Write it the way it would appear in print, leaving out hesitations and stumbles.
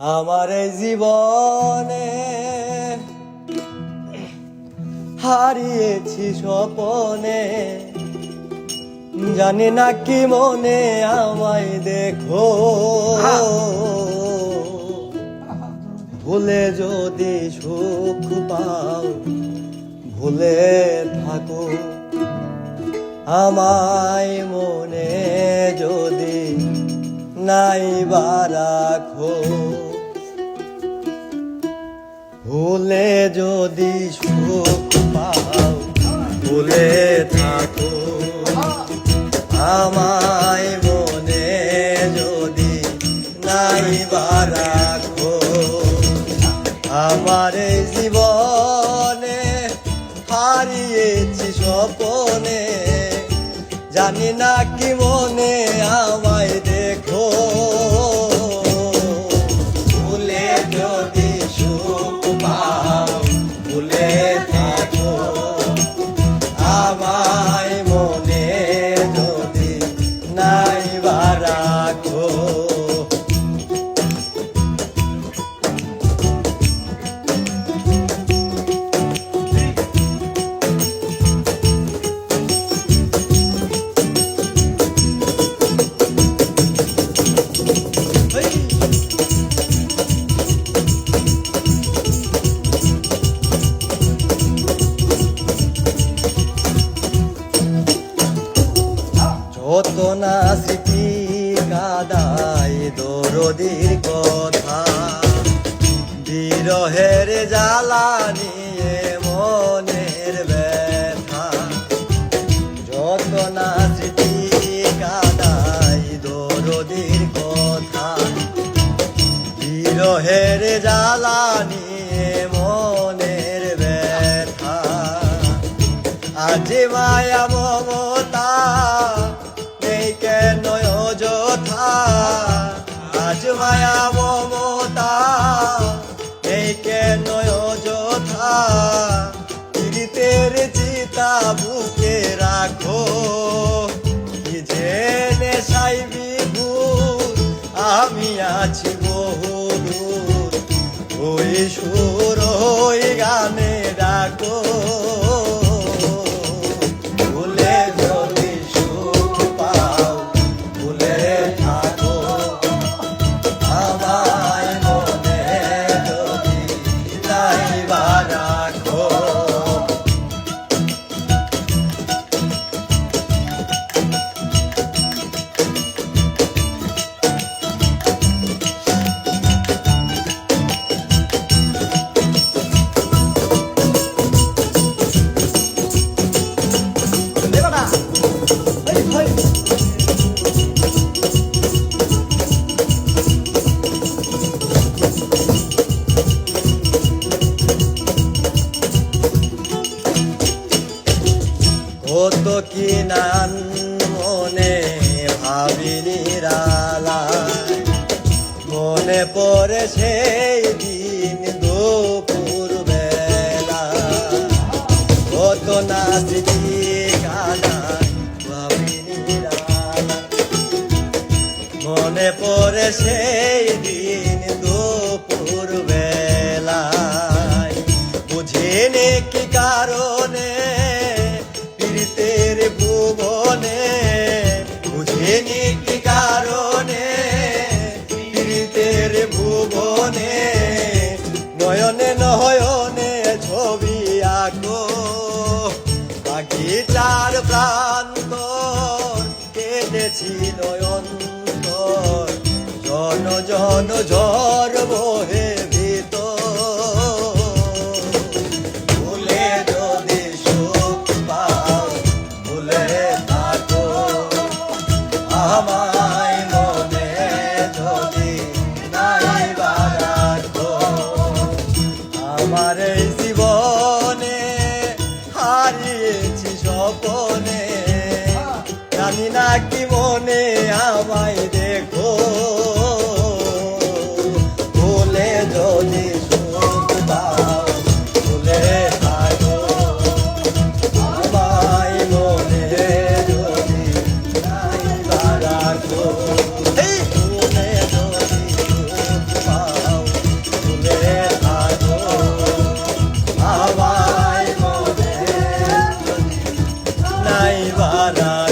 আমার এই জীবনে হারিয়েছি স্বপনে, জানি না কি মনে আমায় দেখো, ভুলে যদি সুখ পাও ভুলে থাকো, আমায় মনে যদি নাই বা রাখো, ভুলে যদি সুখ পাও ভুলে থাকো, আমায় মনে যদি নাই বা রাখো। আমার এই জীবনে হারিয়েছি স্বপনে, জানি না কি মনে আমায় দেখো, ভুলে যদি সুখ পাও ভুলে থাকো, আমায় মনে যদি নাই বা রাখো। যত না স্মৃতি কাদায় দরদির কথা, বিরহের জ্বালা নিয়ে মনের ব্যথা, যত না স্মৃতি কাদায় দরদির কথা, বিরহের জ্বালা নিয়ে মনের ব্যথা, আজ মায়া মমতা নেই কেন অযথা, আজ মায়া মমতা নেই কেন অযথা, প্রীতের চিতা বুকে রাখো, কি যে নেশায় বিভোর আমি আছি বহুদূর, ওই সুর ওই গানে ডাকো, ভুলে যদি সুখ পাও ভুলে থাকো, আমায় মনে যদি নাই বা রাখো। কত কি নান মনে ভাবিনি রালায়, মনে পড়ে সেই দিন দুপুর বেলা, কত না স্মৃতি কাদায় ভাবিনি রালায়, মনে পড়ে সেই দিন দুপুর বেলায়, বুঝিনি কি কারণে প্রীতের ভুবনে, বুঝিনি কি কারণে প্রীতের ভুবনে, নয়নে নয়নে ছবি আঁকো, বাগিচার প্রান্ত কেটেছি নয়ন্তর, জন জন ঝড় বহে ভিতর, ভুলে যদি সুখ পাও ভুলে থাকো, আমায় মনে যদি নাই বা রাখো। আমার এই জীবনে হারিয়েছি স্বপনে, জানি না কি মনে আমায় দেখো, বানায়